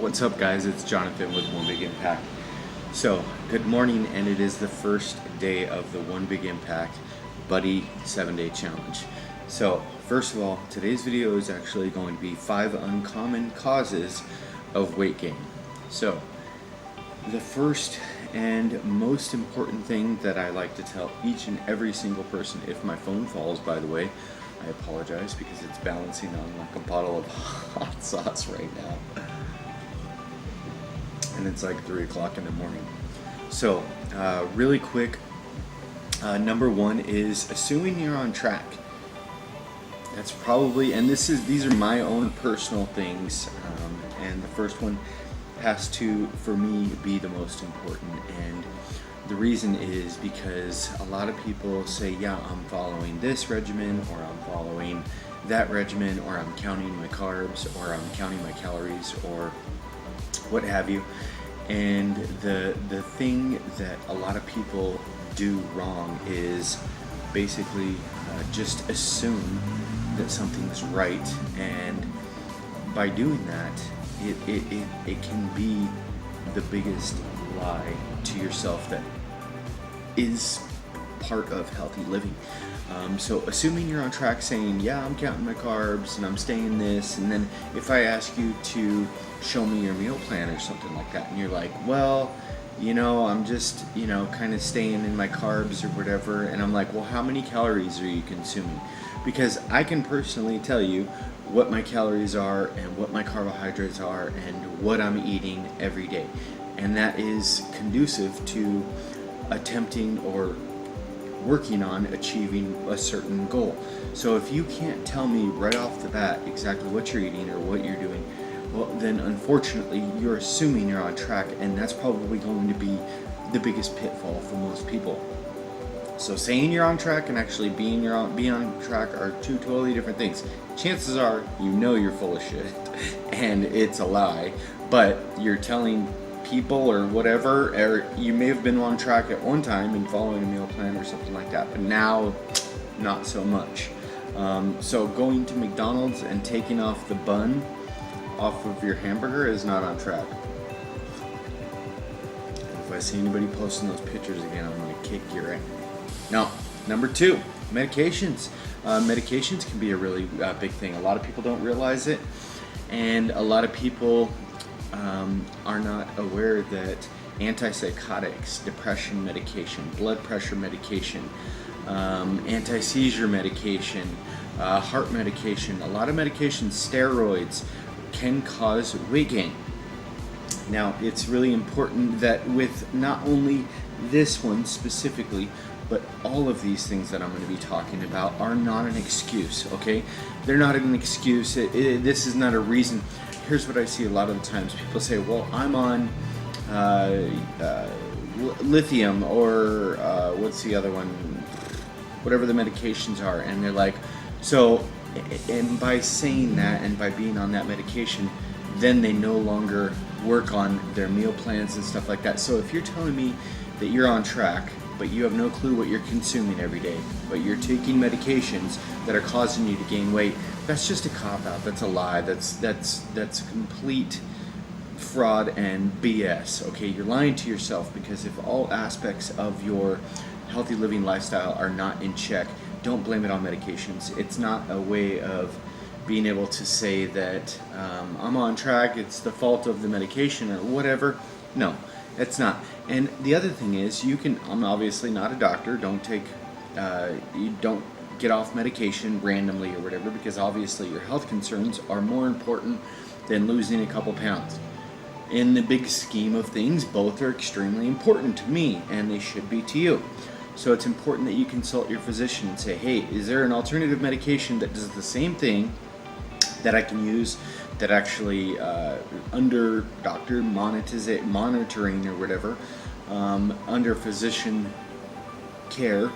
What's up, guys? It's Jonathan with One Big Impact. So, good morning, and it is the first day of the One Big Impact Buddy 7-Day Challenge. So, first of all, today's video is actually going to be 5 uncommon causes of weight gain. So, the first and most important thing that I like to tell each and every single person, if my phone falls, by the way, I apologize because it's balancing on like a bottle of hot sauce right now. And it's like 3 o'clock in the morning. So, really quick, number one is assuming you're on track. That's probably, and these are my own personal things, and the first one has to, for me, be the most important. And the reason is because a lot of people say, yeah, I'm following this regimen, or I'm following that regimen, or I'm counting my carbs, or I'm counting my calories, or what have you. And the thing that a lot of people do wrong is basically just assume that something's right, and by doing that, it can be the biggest lie to yourself that is part of healthy living. So assuming you're on track, saying, yeah, I'm counting my carbs and I'm staying this, and then if I ask you to show me your meal plan or something like that, and you're like, well, I'm just, kind of staying in my carbs or whatever, and I'm like, well, how many calories are you consuming? Because I can personally tell you what my calories are and what my carbohydrates are and what I'm eating every day, and that is conducive to attempting or working on achieving a certain goal. So if you can't tell me right off the bat exactly what you're eating or what you're doing, well, then unfortunately you're assuming you're on track, and that's probably going to be the biggest pitfall for most people. So saying you're on track and actually being on track are two totally different things. Chances are you're full of shit and it's a lie, but you're telling people or whatever, or you may have been on track at one time and following a meal plan or something like that, but now not so much. So going to McDonald's and taking off the bun off of your hamburger is not on track. If I see anybody posting those pictures again, I'm going to kick your ass. Now, number 2, medications. Medications can be a really big thing. A lot of people don't realize it, and a lot of people are not aware that antipsychotics, depression medication, blood pressure medication, anti-seizure medication, heart medication, a lot of medications, steroids, can cause weight gain. Now, it's really important that with not only this one specifically, but all of these things that I'm going to be talking about are not an excuse, okay? They're not an excuse. This is not a reason. Here's what I see a lot of the times. People say, well, I'm on lithium, or what's the other one? Whatever the medications are. And they're like, so, and by saying that and by being on that medication, then they no longer work on their meal plans and stuff like that. So if you're telling me that you're on track, but you have no clue what you're consuming every day, but you're taking medications that are causing you to gain weight, that's just a cop-out. That's a lie. That's complete fraud and BS. Okay, you're lying to yourself, because if all aspects of your healthy living lifestyle are not in check, don't blame it on medications. It's not a way of being able to say that I'm on track, it's the fault of the medication or whatever. No, it's not. And the other thing is, I'm obviously not a doctor. You don't get off medication randomly or whatever, because obviously your health concerns are more important than losing a couple pounds. In the big scheme of things, both are extremely important to me, and they should be to you. So it's important that you consult your physician and say, hey, is there an alternative medication that does the same thing that I can use, that actually under doctor monitoring or whatever, under physician care,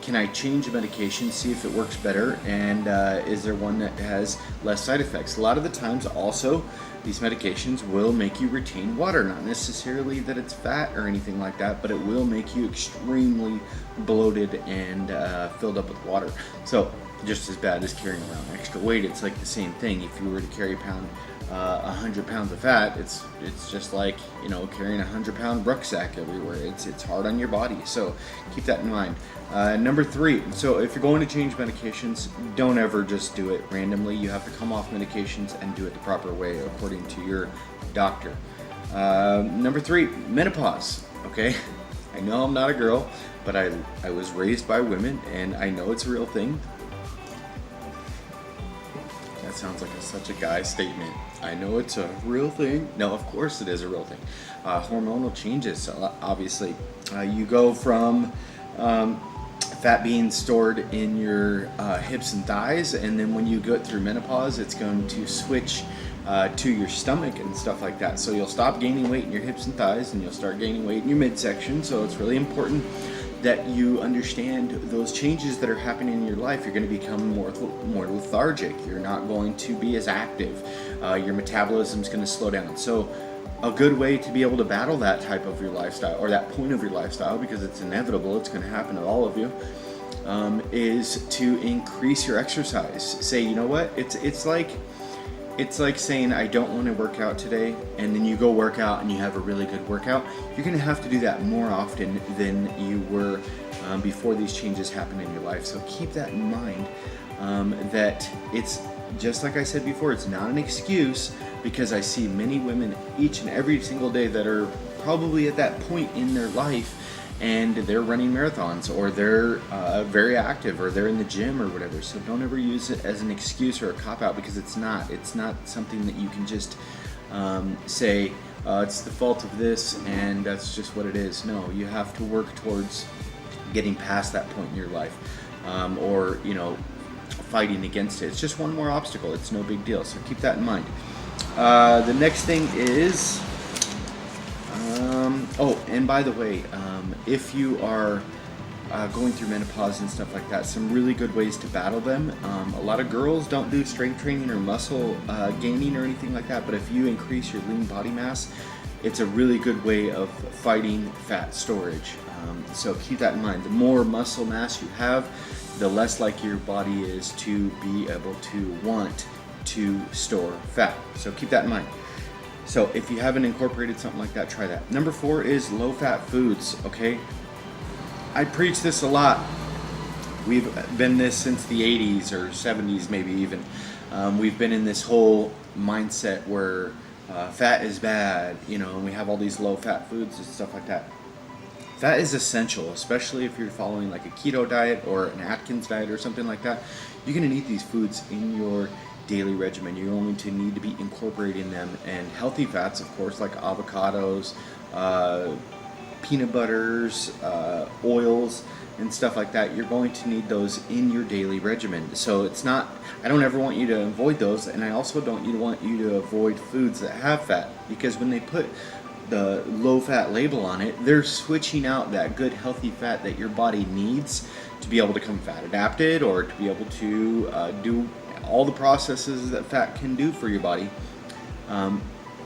can I change a medication, see if it works better, and is there one that has less side effects? A lot of the times also, these medications will make you retain water, not necessarily that it's fat or anything like that, but it will make you extremely bloated and filled up with water. So just as bad as carrying around extra weight, it's like the same thing. If you were to carry 100 pounds of fat, it's just like, you know, carrying a 100-pound rucksack everywhere. It's hard on your body, so keep that in mind. Number 3, so if you're going to change medications, don't ever just do it randomly. You have to come off medications and do it the proper way according to your doctor. Number 3, menopause. Okay, I know I'm not a girl, but I was raised by women, and I know it's a real thing. That sounds like such a guy statement. I know it's a real thing. No, of course it is a real thing. Hormonal changes, obviously. You go from fat being stored in your hips and thighs, and then when you go through menopause, it's going to switch to your stomach and stuff like that. So you'll stop gaining weight in your hips and thighs, and you'll start gaining weight in your midsection. So it's really important that you understand those changes that are happening in your life. You're going to become more lethargic. You're not going to be as active. Your metabolism is going to slow down. So a good way to be able to battle that type of your lifestyle, or that point of your lifestyle, because it's inevitable, it's going to happen to all of you, is to increase your exercise. Say, you know what, it's like saying, I don't want to work out today, and then you go work out and you have a really good workout. You're going to have to do that more often than you were before these changes happen in your life. So keep that in mind, that it's just like I said before, it's not an excuse, because I see many women each and every single day that are probably at that point in their life, and they're running marathons, or they're very active, or they're in the gym or whatever. So don't ever use it as an excuse or a cop-out, because it's not something that you can just say, it's the fault of this and that's just what it is. No, you have to work towards getting past that point in your life, or, you know, fighting against it. It's just one more obstacle. It's no big deal. So keep that in mind. The next thing is, oh, and by the way, if you are going through menopause and stuff like that, some really good ways to battle them. A lot of girls don't do strength training or muscle gaining or anything like that, but if you increase your lean body mass, it's a really good way of fighting fat storage. So keep that in mind. The more muscle mass you have, the less likely your body is to be able to want to store fat. So keep that in mind. So if you haven't incorporated something like that, try that. Number 4 is low-fat foods, okay? I preach this a lot. We've been this since the 80s or 70s maybe even. We've been in this whole mindset where fat is bad, you know, and we have all these low-fat foods and stuff like that. Fat is essential, especially if you're following like a keto diet or an Atkins diet or something like that. You're going to need these foods in your daily regimen. You're going to need to be incorporating them, and healthy fats, of course, like avocados, peanut butters, oils, and stuff like that. You're going to need those in your daily regimen. So it's not, I don't ever want you to avoid those, and I also don't want you to avoid foods that have fat, because when they put the low fat label on it, they're switching out that good healthy fat that your body needs to be able to become fat adapted, or to be able to do all the processes that fat can do for your body,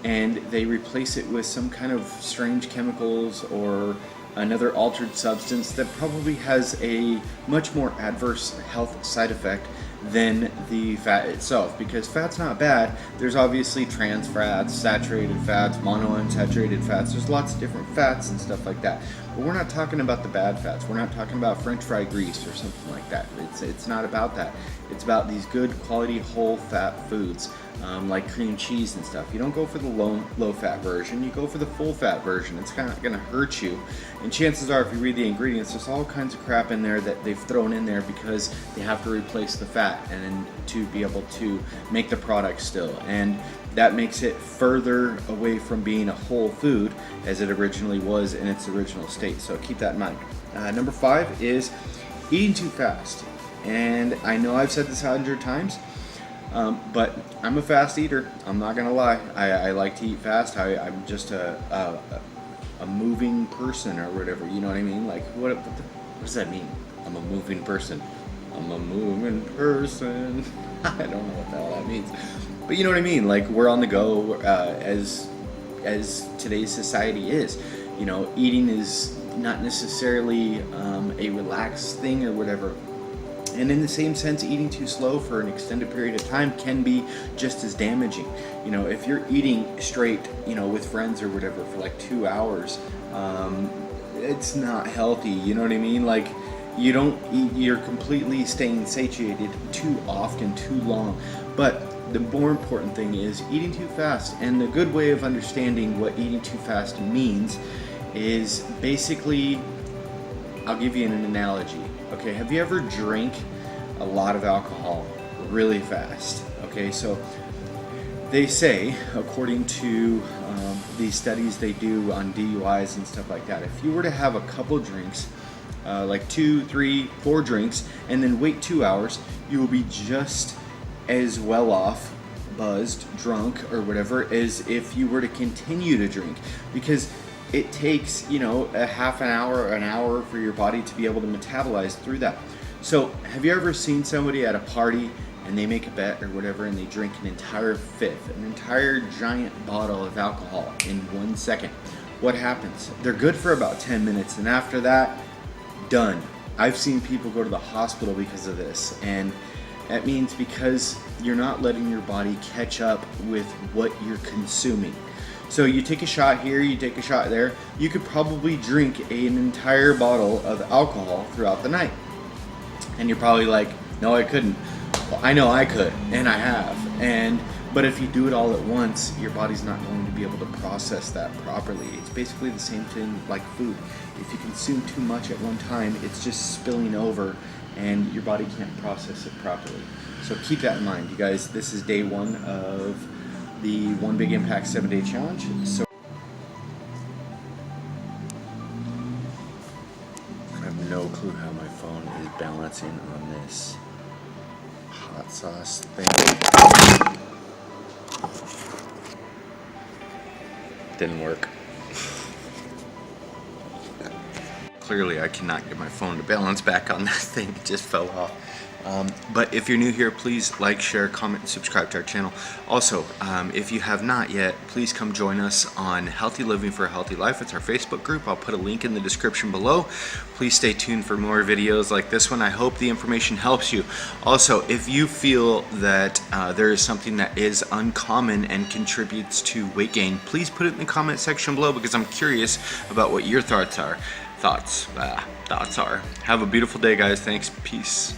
and they replace it with some kind of strange chemicals or another altered substance that probably has a much more adverse health side effect than the fat itself. Because fat's not bad. There's obviously trans fats, saturated fats, monounsaturated fats. There's lots of different fats and stuff like that. But we're not talking about the bad fats. We're not talking about French fry grease or something like that. It's not about that. It's about these good quality whole fat foods, like cream cheese and stuff. You don't go for the low fat version. You go for the full fat version. It's kind of going to hurt you. And chances are, if you read the ingredients, there's all kinds of crap in there that they've thrown in there because they have to replace the fat and then to be able to make the product still. And that makes it further away from being a whole food as it originally was in its original state. So keep that in mind. Number 5 is eating too fast. And I know I've said this 100 times, but I'm a fast eater. I'm not gonna lie. I like to eat fast. I'm just a moving person or whatever. You know what I mean? Like what does that mean? I'm a moving person. I'm a moving person. I don't know what the hell that means. But you know what I mean? Like, we're on the go as today's society is. You know, eating is not necessarily a relaxed thing or whatever. And in the same sense, eating too slow for an extended period of time can be just as damaging. You know, if you're eating straight, you know, with friends or whatever for like 2 hours, it's not healthy. You know what I mean? Like, you don't eat, you're completely staying satiated too often, too long. But the more important thing is eating too fast. And the good way of understanding what eating too fast means is basically, I'll give you an analogy. Okay, have you ever drank a lot of alcohol really fast? Okay, so they say, according to these studies they do on DUIs and stuff like that, if you were to have a couple drinks, like 2, 3, 4 drinks, and then wait 2 hours, you will be just as well off, buzzed, drunk, or whatever, as if you were to continue to drink. Because it takes, you know, a half an hour for your body to be able to metabolize through that. So have you ever seen somebody at a party and they make a bet or whatever and they drink an entire fifth, an entire giant bottle of alcohol in 1 second? What happens? They're good for about 10 minutes, and after that, done. I've seen people go to the hospital because of this, and that means because you're not letting your body catch up with what you're consuming. So you take a shot here, you take a shot there, you could probably drink an entire bottle of alcohol throughout the night. And you're probably like, no, I couldn't. Well, I know I could, and I have. But if you do it all at once, your body's not going to be able to process that properly. It's basically the same thing like food. If you consume too much at one time, it's just spilling over and your body can't process it properly. So keep that in mind, you guys. This is day 1 of the One Big Impact 7-Day Challenge. So I have no clue how my phone is balancing on this hot sauce thing. Didn't work. Clearly I cannot get my phone to balance back on that thing. It just fell off. But if you're new here, please like, share, comment, and subscribe to our channel. Also, if you have not yet, please come join us on Healthy Living for a Healthy Life. It's our Facebook group. I'll put a link in the description below. Please stay tuned for more videos like this one. I hope the information helps you. Also, if you feel that there is something that is uncommon and contributes to weight gain, please put it in the comment section below, because I'm curious about what your thoughts are. Have a beautiful day, guys. Thanks. Peace.